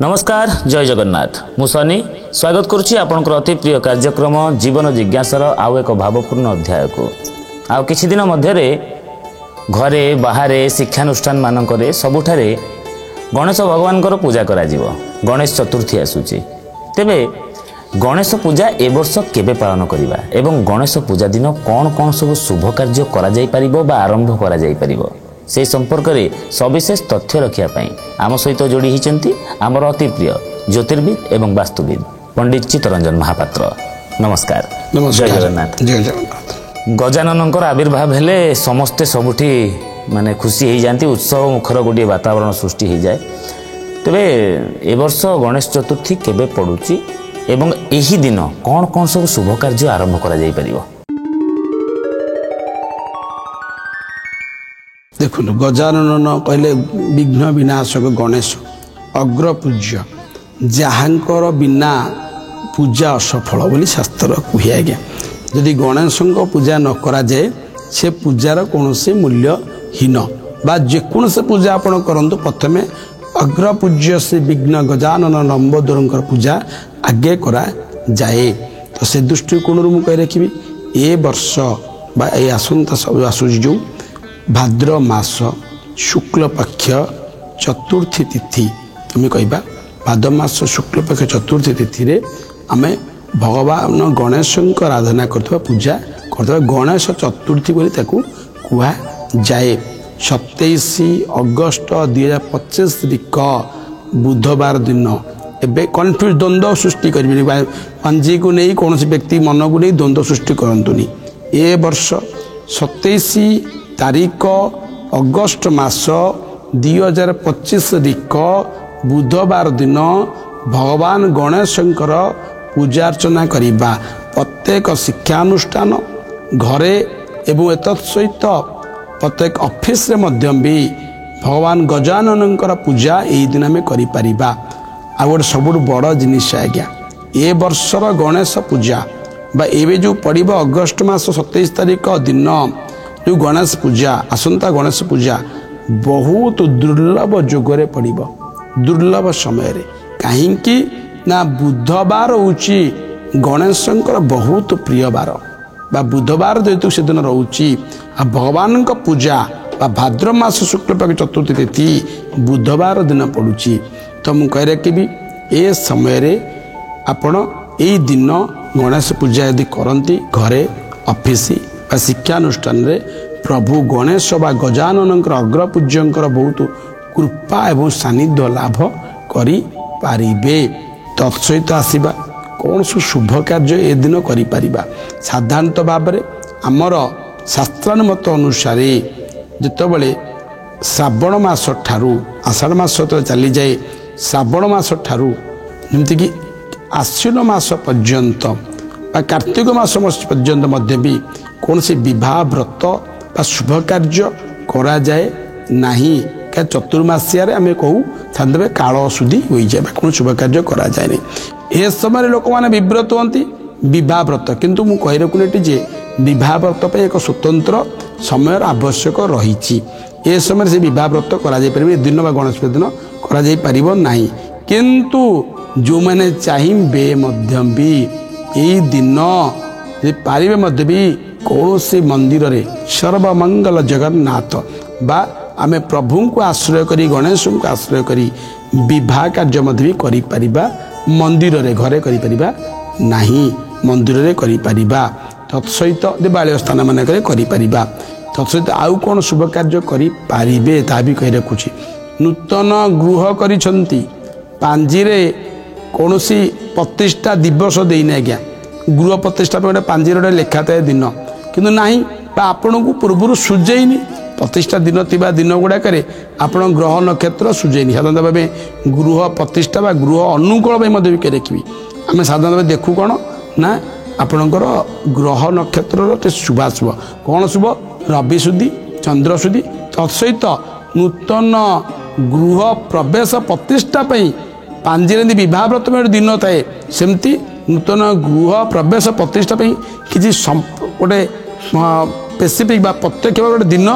नमस्कार जय जगन्नाथ मुसनी स्वागत करुच्ची आपंकर अति प्रिय कार्यक्रम जीवन जिज्ञासार आउ एक भावपूर्ण अध्याय को आउ किछि दिन मध्यरे घरे बाहर शिक्षानुष्ठान मानकरे सबुठारे गणेश भगवान पूजा करा जिवो। गणेश चतुर्थी आसुची तेबे गणेश पूजा ए वर्ष केबे पालन करिबा एवं गणेश पूजा दिन कौन कौन सब शुभ कार्य करा जाई परिबो बा आरंभ करा जाई परिबो से संपर्क में सविशेष तथ्य रखापी आम सहित जोड़ी होती आमर अति प्रिय ज्योतिर्विद एवं वास्तुविद पंडित चित्तरंजन महापात्र। नमस्कार। जय जगन्नाथ। जय जगन्नाथ। गजानन आविर्भाव हेले समस्ते सबुठी माने खुशी हो जाती उत्सव मुखर गोटे वातावरण सृष्टि हो जाए। तेरे ए वर्ष गणेश चतुर्थी केबे पड़ुची एवं एही दिन कौन कौन सब शुभ कार्य आरंभ करा जाई परिबो? देखो गजानन कहले विघ्न विनाशक गणेश अग्रपूज्य जहाँकर बिना पूजा असफल बोली शास्त्र कहे। आज्ञा यदि गणेश पूजा न करा जाए से पूजार कौन मूल्यहीन बा जेकोसी पूजा आपण करंतु प्रथमे अग्रपूज्य से विघ्न गजानन लंबोदर पूजा आगे करा जाए। तो से दृष्टिकोण मुझे रखी ए वर्ष बा ए आसंता सब आसूँ जो भाद्र मास शुक्ल पक्ष चतुर्थी तिथि तुम्हें कहबा भाद्र मास शुक्ल पक्ष चतुर्थी तिथि रे आमे भगवान गणेश आराधना करथबा पूजा करथबा गणेश चतुर्थी बोली ताकू कुआ जाए। 27 अगस्त 2025 तारिख बुधवार दिन एबे कन्फ्यूज द्वंद्व सृष्टि करिबे पंजी को नहीं कौन व्यक्ति मन को नहीं द्वंद्व सृष्टि करंतुनी। ए वर्ष 27 तारीख अगस्त मास 2025 तारिख बुधवार दिन भगवान गणेश पूजा अर्चना करिबा प्रत्येक शिक्षानुष्ठान घरे एवं एतत् सहित प्रत्येक ऑफिस रे मध्यम भी भगवान गजानन पूजा यही दिन आम करिपारिबा। आ गोटे सबुठ बड़ जिनिस आज्ञा ए वर्षर गणेश पूजा बा एबे जो पड़िबो अगस्त मास 27 तारीख दिन जो गणेश पूजा आसंता गणेश पूजा बहुत दुर्लभ जोगरे पड़िबो दुर्लभ समय रे कहीं ना बुधवार होची गणेश बहुत प्रिय बार बा बुधवार जेतु से दिन रोची आ भगवान का पूजा बा भाद्र मास शुक्ल पक्ष चतुर्थी तिथि बुधवार दिन पड़ुची। तो मु कह रहा कि भी ए समय रे आपण ए दिन गणेश पूजा यदि करती घरे ऑफिस शिक्षानुष्ठान रे प्रभु गणेश बा गजानन अग्रपूज्य बहुत कृपा एवं सानिध्य लाभ करि पारिबे। तत्सहित आसीबा कौन शुभ कार्य ए दिन करि पारिबा। साधारणतः भाव में आमर शास्त्रानुमत अनुसार जितेबले श्रावण मास ठारू आषाढ़ मास तो चली जाए श्रावण मास ठारू जमती कि आश्विन मास पर्यंत कार्तिक मास पर्यंत मध्य भी कौन से विवाह व्रत बा शुभ कार्य करा जाए नहीं क्या चतुर्मासिया आम कहूँ साधारण काल अशुद्धि हो जाए कौन शुभ कार्य करा जाए नहीं। ए समय लोक मैंने विव्रत होती विवाह व्रत किंतु मु कही रखुनी जे विवाह व्रत पे एक स्वतंत्र समय आवश्यक रही ए समय से विवाह व्रत करा जाए परिबे दिन बा गणेश दिन करा जाए परिबो नहीं किंतु जो मैंने चाहिए मध्यम भी यही दिन पारिबे मध्य भी कौन से मंदिर रे सर्वमंगल जगन्नाथ बा आमे प्रभु को आश्रय करी गणेश को आश्रय करी विवाह कार्य मध्य भी करि परिबा मंदिर रे घरे करि परिबा नहीं मंदिर रे करि परिबा। तत्सहित देवालय स्थान मान करि परिबा। तत्सहित आउ कौन शुभ कार्य करि पारिबे ता भी कहि रखुछि। नूतन गृह करिसंती पांजीरे कौन सी प्रतिष्ठा दिवस देना आज्ञा गृह प्रतिष्ठा गोटे पांजीर लेखा थाए दिन किंतु नहीं आपण को पूर्व सुझेनी प्रतिष्ठा दिन थिबा दिन गुड़ाक आपण ग्रह नक्षत्र सुझेनी साधारण भाव गृह प्रतिष्ठा बा गृह अनुकूल भी रखी आम साधारण भाव देखू कौन ना आपणकर ग्रह नक्षत्र शुभाशुभ कौन शुभ रवि शुद्धि चंद्र शुद्धि तत्सहित नूतन गृह प्रवेश प्रतिष्ठा पांजीरे विवाह व्रत में दिन थाए सेमती नूतन गृह प्रवेश प्रतिष्ठा किसी गोटे स्पेसिफिक बा प्रत्यक्ष गोटे दिन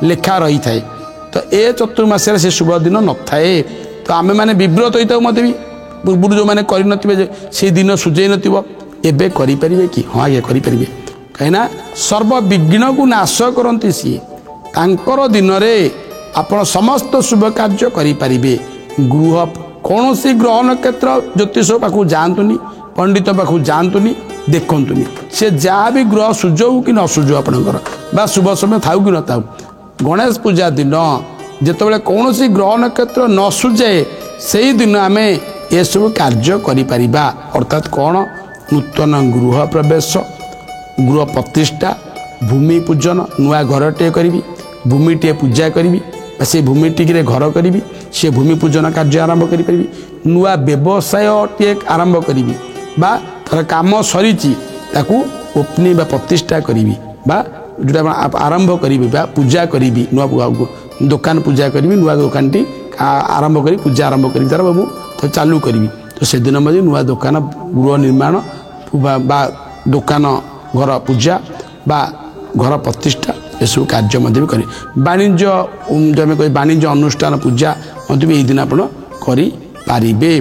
लेखा रही थाए। तो ए चतुर्मास से शुभ दिन न थाए ତ ଆମେ ମାନେ ବିବ୍ରତ ହୋଇଥାଉ ମୋତେ ବି ପୂର୍ବରୁ ଯେଉଁମାନେ କରିନଥିବେ ଯେ ସେଇ ଦିନ ସୁଝେଇ ନଥିବ ଏବେ କରିପାରିବେ କି ହଁ ଆଜ୍ଞା କରିପାରିବେ କାହିଁକିନା ସର୍ବବିଘ୍ନକୁ ନାଶ କରନ୍ତି ସିଏ ତାଙ୍କର ଦିନରେ ଆପଣ ସମସ୍ତ ଶୁଭ କାର୍ଯ୍ୟ କରିପାରିବେ ଗୃହ କୌଣସି ଗ୍ରହ ନକ୍ଷତ୍ର ଜ୍ୟୋତିଷ ପାଖକୁ ଯାଆନ୍ତୁନି ପଣ୍ଡିତ ପାଖକୁ ଯାଆନ୍ତୁନି ଦେଖନ୍ତୁନି ସେ ଯାହା ବି ଗ୍ରହ ସୁଯୋଗ କି ନ ସୁଯୋଗ ଆପଣଙ୍କର ବା ଶୁଭ ସମୟ ଥାଉ କି ନଥାଉ ଗଣେଶ ପୂଜା ଦିନ ଯେତେବେଳେ କୌଣସି ଗ୍ରହ ନକ୍ଷତ୍ର ନ ସୁଯାଏ ସେଇଦିନ ଆମେ ଏସବୁ କାର୍ଯ୍ୟ କରିପାରିବା ଅର୍ଥାତ୍ କ'ଣ ନୂତନ ଗୃହ ପ୍ରବେଶ ଗୃହ ପ୍ରତିଷ୍ଠା ଭୂମି ପୂଜନ ନୂଆ ଘରଟିଏ କରିବି ଭୂମିଟିଏ ପୂଜା କରିବି ବା ସେ ଭୂମିଟିରେ ଘର କରିବି ସେ ଭୂମି ପୂଜନ କାର୍ଯ୍ୟ ଆରମ୍ଭ କରିପାରିବି ନୂଆ ବ୍ୟବସାୟଟିଏ ଆରମ୍ଭ କରିବି ବା ତାର କାମ ସରିଛି ତାକୁ ଓପନିଂ ବା ପ୍ରତିଷ୍ଠା କରିବି ବା ଯେଉଁଟା ଆରମ୍ଭ କରିବି ବା ପୂଜା କରିବି ନୂଆ ଦୋକାନ ପୂଜା କରିବି ନୂଆ ଦୋକାନଟି ଆରମ୍ଭ କରି ପୂଜା ଆରମ୍ଭ କରିବି ତାର ମୁଁ ତ ଚାଲୁ କରିବି ତ ସେଦିନ ମଧ୍ୟ ନୂଆ ଦୋକାନ ଗୃହ ନିର୍ମାଣ ବା ଦୋକାନ ଘର ପୂଜା ବା ଘର ପ୍ରତିଷ୍ଠା ଏସବୁ କାର୍ଯ୍ୟ ମଧ୍ୟ ବି କରି ବାଣିଜ୍ୟ ଆମେ କହି ବାଣିଜ୍ୟ ଅନୁଷ୍ଠାନ ପୂଜା ମଧ୍ୟ ବି ଏଇ ଦିନ ଆପଣ କରିପାରିବେ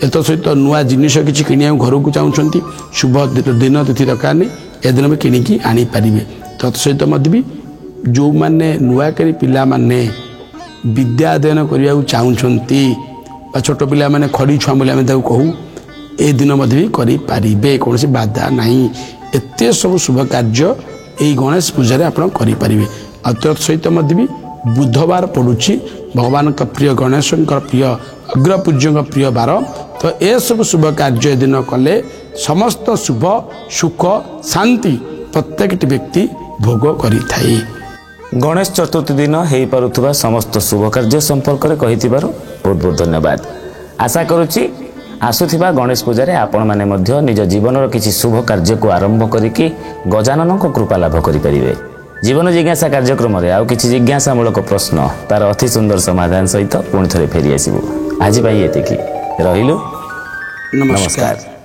ଏତ ସହିତ ନୂଆ ଜିନିଷ କିଛି କିଣିବାକୁ ଘରକୁ ଚାହୁଁଛନ୍ତି ଶୁଭ ଦିନ ତିଥି ଦରକାର ନାହିଁ ଏଦିନ ବି କିଣିକି ଆଣିପାରିବେ ତତ୍ ସହିତ ମଧ୍ୟ ବି ଯେଉଁମାନେ ନୂଆକରି ପିଲାମାନେ ବିଦ୍ୟା ଅଧ୍ୟୟନ କରିବାକୁ ଚାହୁଁଛନ୍ତି ବା ଛୋଟ ପିଲାମାନେ ଖଡ଼ି ଛୁଆ ବୋଲି ଆମେ ତାକୁ କହୁ ଏ ଦିନ ମଧ୍ୟ ବି କରିପାରିବେ କୌଣସି ବାଧା ନାହିଁ ଏତେ ସବୁ ଶୁଭ କାର୍ଯ୍ୟ ଏଇ ଗଣେଶ ପୂଜାରେ ଆପଣ କରିପାରିବେ ଆଉ ତତ୍ ସହିତ ମଧ୍ୟ ବି ବୁଧବାର ପଡ଼ୁଛି ଭଗବାନଙ୍କ ପ୍ରିୟ ଗଣେଶଙ୍କର ପ୍ରିୟ ଅଗ୍ରପୂଜ୍ୟଙ୍କ ପ୍ରିୟ ବାର ତ ଏସବୁ ଶୁଭ କାର୍ଯ୍ୟ ଦିନ କଲେ ସମସ୍ତ ଶୁଭ ସୁଖ ଶାନ୍ତି ପ୍ରତ୍ୟେକଟି ବ୍ୟକ୍ତି ଭୋଗ କରିଥାଏ ଗଣେଶ ଚତୁର୍ଥୀ ଦିନ ହୋଇପାରୁଥିବା ସମସ୍ତ ଶୁଭ କାର୍ଯ୍ୟ ସମ୍ପର୍କରେ କହିଥିବାରୁ ବହୁତ ବହୁତ ଧନ୍ୟବାଦ ଆଶା କରୁଛି ଆସୁଥିବା ଗଣେଶ ପୂଜାରେ ଆପଣମାନେ ମଧ୍ୟ ନିଜ ଜୀବନର କିଛି ଶୁଭ କାର୍ଯ୍ୟକୁ ଆରମ୍ଭ କରିକି ଗଜାନନଙ୍କ କୃପା ଲାଭ କରିପାରିବେ ଜୀବନ ଜିଜ୍ଞାସା କାର୍ଯ୍ୟକ୍ରମରେ ଆଉ କିଛି ଜିଜ୍ଞାସାମୂଳକ ପ୍ରଶ୍ନ ତାର ଅତି ସୁନ୍ଦର ସମାଧାନ ସହିତ ପୁଣି ଥରେ ଫେରି ଆସିବୁ ଆଜି ପାଇଁ ଏତିକି ରହିଲୁ ନମସ୍କାର।